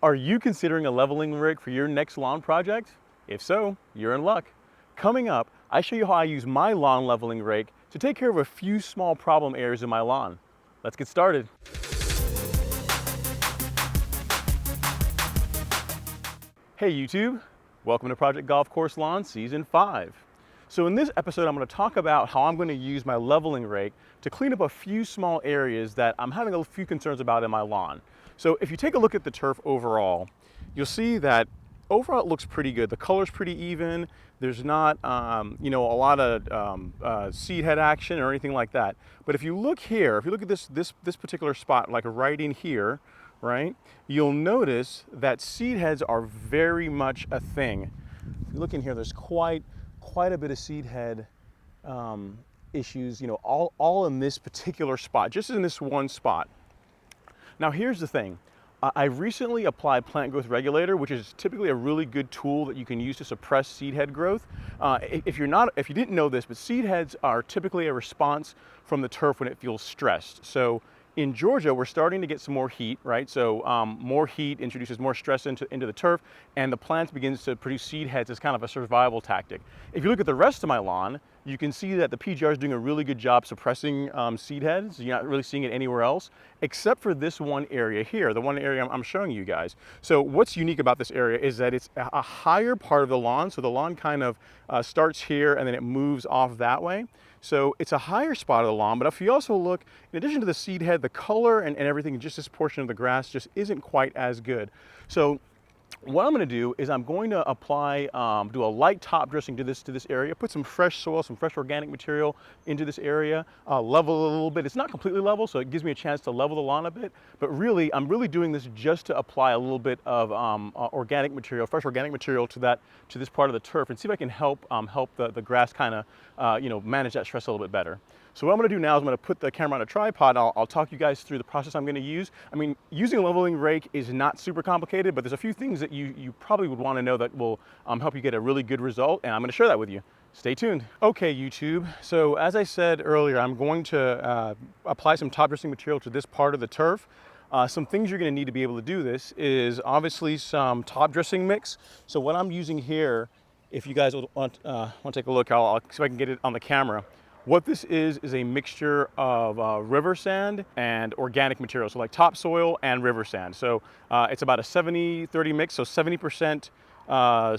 Are you considering a leveling rig for your next lawn project? If so, you're in luck. Coming up, I show you how I use my lawn leveling rake to take care of a few small problem areas in my lawn. Let's get started. Hey YouTube, welcome to Project Golf Course Lawn Season 5. So in this episode, I'm going to talk about how I'm going to use my leveling rake to clean up a few small areas that I'm having a few concerns about in my lawn. So if you take a look at the turf overall, you'll see that overall it looks pretty good. The color's pretty even. There's not, a lot of seed head action or anything like that. But if you look here, if you look at this particular spot, like right in here, right, you'll notice that seed heads are very much a thing. If you look in here, there's quite a bit of seed head issues, all in this particular spot, just in this one spot. Now here's the thing. I recently applied plant growth regulator, which is typically a really good tool that you can use to suppress seed head growth. If you didn't know this, but seed heads are typically a response from the turf when it feels stressed. So in Georgia, we're starting to get some more heat, right? So more heat introduces more stress into the turf, and the plant begins to produce seed heads as kind of a survival tactic. If you look at the rest of my lawn, you can see that the PGR is doing a really good job suppressing seed heads. You're not really seeing it anywhere else, except for this one area here, the one area I'm showing you guys. So what's unique about this area is that it's a higher part of the lawn. So the lawn kind of starts here and then it moves off that way. So it's a higher spot of the lawn, but if you also look, in addition to the seed head, the color and everything, just this portion of the grass just isn't quite as good. So what I'm going to do is I'm going to apply, do a light top dressing to this area, put some fresh soil, some fresh organic material into this area, level it a little bit. It's not completely level, so it gives me a chance to level the lawn a bit, but really, I'm really doing this just to apply a little bit of organic material, fresh organic material to this part of the turf, and see if I can help the grass kind of, manage that stress a little bit better. So what I'm going to do now is I'm going to put the camera on a tripod. I'll talk you guys through the process I'm going to use. I mean, using a leveling rake is not super complicated, but there's a few things that you probably would want to know that will help you get a really good result, and I'm going to share that with you. Stay tuned. Okay, YouTube. So as I said earlier, I'm going to apply some top dressing material to this part of the turf. Some things you're going to need to be able to do this is obviously some top dressing mix. So what I'm using here, if you guys want to take a look, I'll see if I can get it on the camera. What this is a mixture of river sand and organic material, so like topsoil and river sand. So it's about a 70-30 mix, so 70%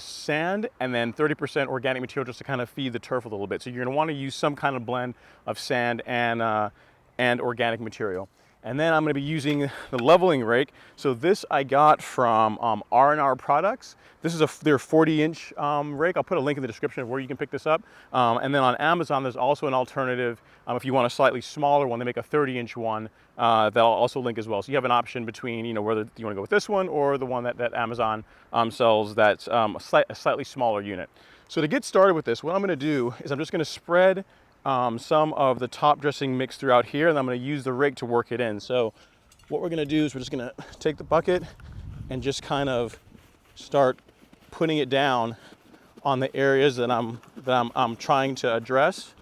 sand and then 30% organic material just to kind of feed the turf a little bit. So you're gonna wanna use some kind of blend of sand and organic material. And then I'm going to be using the leveling rake. So this I got from R&R Products. This is their 40-inch rake. I'll put a link in the description of where you can pick this up. And then on Amazon, there's also an alternative. If you want a slightly smaller one, they make a 30-inch one that I'll also link as well. So you have an option between, whether you want to go with this one or the one that Amazon sells that's a slightly smaller unit. So to get started with this, what I'm going to do is I'm just going to spread some of the top dressing mix throughout here, and I'm going to use the rake to work it in. So what we're going to do is we're just going to take the bucket and just kind of start putting it down on the areas that I'm trying to address.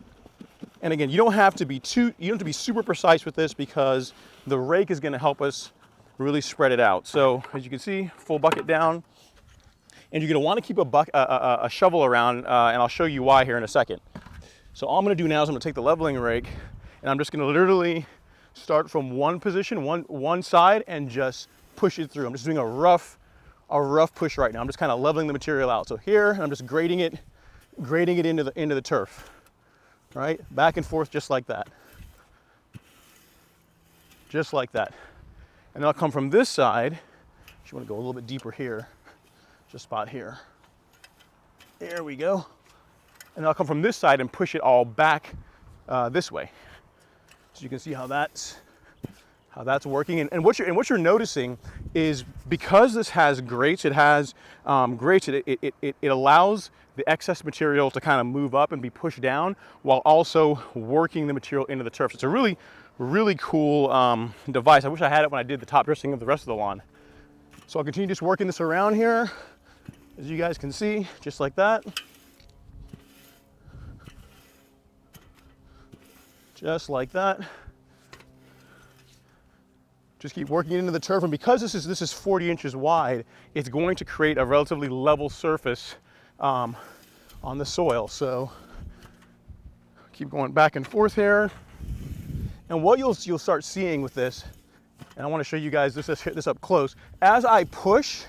And again, you don't have to be super precise with this because the rake is going to help us really spread it out. So as you can see, full bucket down, and you're going to want to keep a shovel around, and I'll show you why here in a second. So all I'm going to do now is I'm going to take the leveling rake and I'm just going to literally start from one position, one side, and just push it through. I'm just doing a rough push right now. I'm just kind of leveling the material out. So here, I'm just grading it into the turf, right? Back and forth just like that. Just like that. And then I'll come from this side. You want to go a little bit deeper here. Just spot here. There we go. And I'll come from this side and push it all back this way. So you can see how that's working. And what you're noticing is because this has grates, it allows the excess material to kind of move up and be pushed down while also working the material into the turf. So it's a really, really cool device. I wish I had it when I did the top dressing of the rest of the lawn. So I'll continue just working this around here, as you guys can see, just like that. Just like that. Just keep working it into the turf, and because this is 40 inches wide, it's going to create a relatively level surface on the soil. So keep going back and forth here. And what you'll start seeing with this, and I want to show you guys this, let's hit this up close. As I push,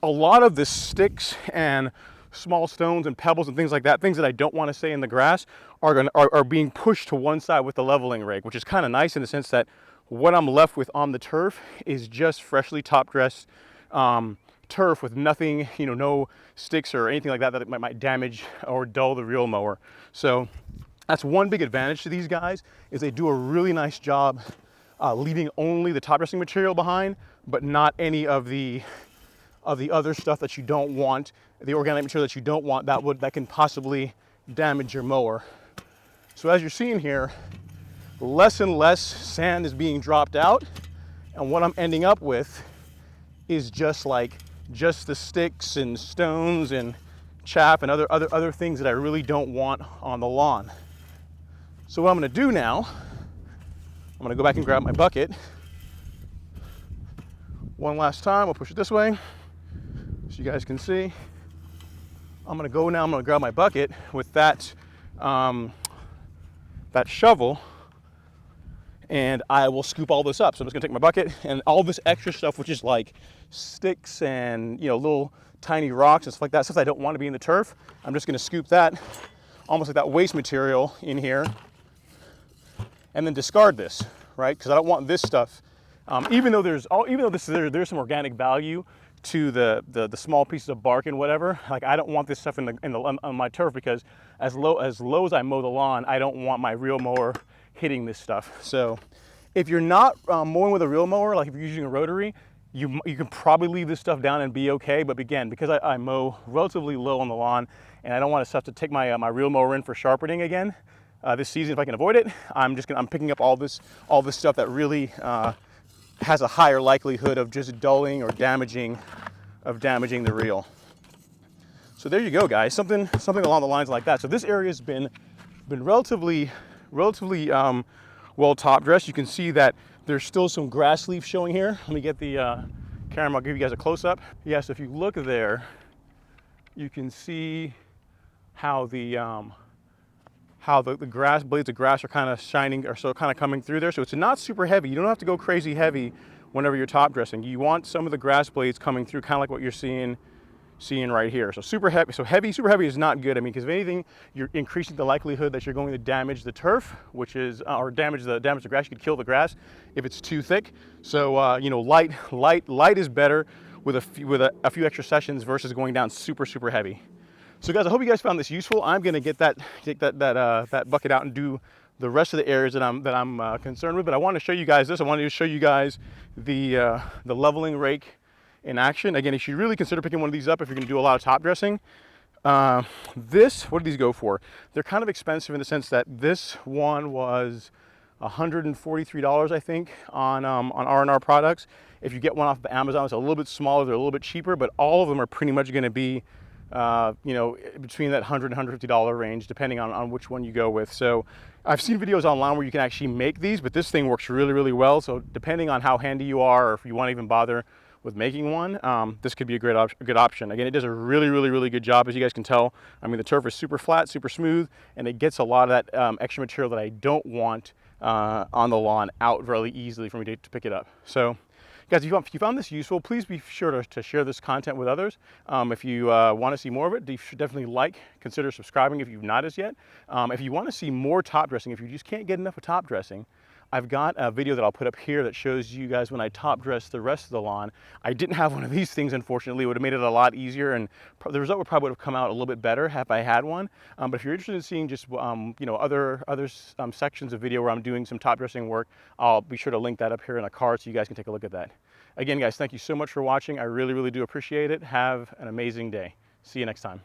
a lot of the sticks and small stones and pebbles and things like that, things that I don't want to stay in the grass, are being pushed to one side with the leveling rake, which is kind of nice in the sense that what I'm left with on the turf is just freshly top dressed turf with nothing, no sticks or anything like that that might damage or dull the reel mower. So that's one big advantage to these guys, is they do a really nice job leaving only the top dressing material behind, but not any of the other stuff that you don't want, the organic material that you don't want, that can possibly damage your mower. So as you're seeing here, less and less sand is being dropped out, and what I'm ending up with is just the sticks and stones and chaff and other things that I really don't want on the lawn. So what I'm going to do now, I'm going to go back and grab my bucket one last time. I'll push it this way so you guys can see. I'm going to grab my bucket with that shovel, and I will scoop all this up. So I'm just gonna take my bucket and all this extra stuff, which is like sticks and little tiny rocks and stuff like that, stuff I don't want to be in the turf. I'm just gonna scoop that, almost like that waste material in here, and then discard this, right? Because I don't want this stuff. Even though there's some organic value to the small pieces of bark and whatever, like I don't want this stuff on my turf, because as low as I mow the lawn, I don't want my reel mower hitting this stuff. So if you're not mowing with a reel mower, like if you're using a rotary, you can probably leave this stuff down and be okay. But again, because I mow relatively low on the lawn, and I don't want stuff to take my reel mower in for sharpening again this season, if I can avoid it, I'm picking up all this stuff that really has a higher likelihood of just dulling or damaging the reel. So there you go, guys. Something along the lines like that. So this area has been relatively well top dressed. You can see that there's still some grass leaf showing here. Let me get the camera. I'll give you guys a close up. Yeah. So if you look there, you can see how the grass blades of grass are kind of shining, or so kind of coming through there. So it's not super heavy. You don't have to go crazy heavy whenever you're top dressing. You want some of the grass blades coming through, kind of like what you're seeing right here. So super heavy. So super heavy is not good. I mean, because if anything, you're increasing the likelihood that you're going to damage the turf, which is or damage the grass. You could kill the grass if it's too thick. So light is better with a few extra sessions versus going down super heavy. So guys, I hope you guys found this useful. I'm going to take that bucket out and do the rest of the areas that I'm concerned with. But I want to show you guys this. I wanted to show you guys the leveling rake in action. Again, you should really consider picking one of these up if you're going to do a lot of top dressing. What do these go for? They're kind of expensive in the sense that this one was $143, I think, on R&R products. If you get one off of Amazon, it's a little bit smaller, they're a little bit cheaper, but all of them are pretty much going to be between that $100 and $150 range, depending on which one you go with. So I've seen videos online where you can actually make these, but this thing works really well. So depending on how handy you are, or if you want to even bother with making one, this could be a good option. Again, it does a really good job, as you guys can tell. I mean, the turf is super flat, super smooth, and it gets a lot of that extra material that I don't want on the lawn out really easily for me to pick it up. So guys, if you found this useful, please be sure to share this content with others. If you want to see more of it, you should definitely consider subscribing if you've not as yet. If you want to see more top dressing, if you just can't get enough of top dressing, I've got a video that I'll put up here that shows you guys when I top dress the rest of the lawn. I didn't have one of these things, unfortunately. It would have made it a lot easier, and the result would probably have come out a little bit better if I had one. But if you're interested in seeing just other sections of video where I'm doing some top dressing work, I'll be sure to link that up here in a card so you guys can take a look at that. Again, guys, thank you so much for watching. I really do appreciate it. Have an amazing day. See you next time.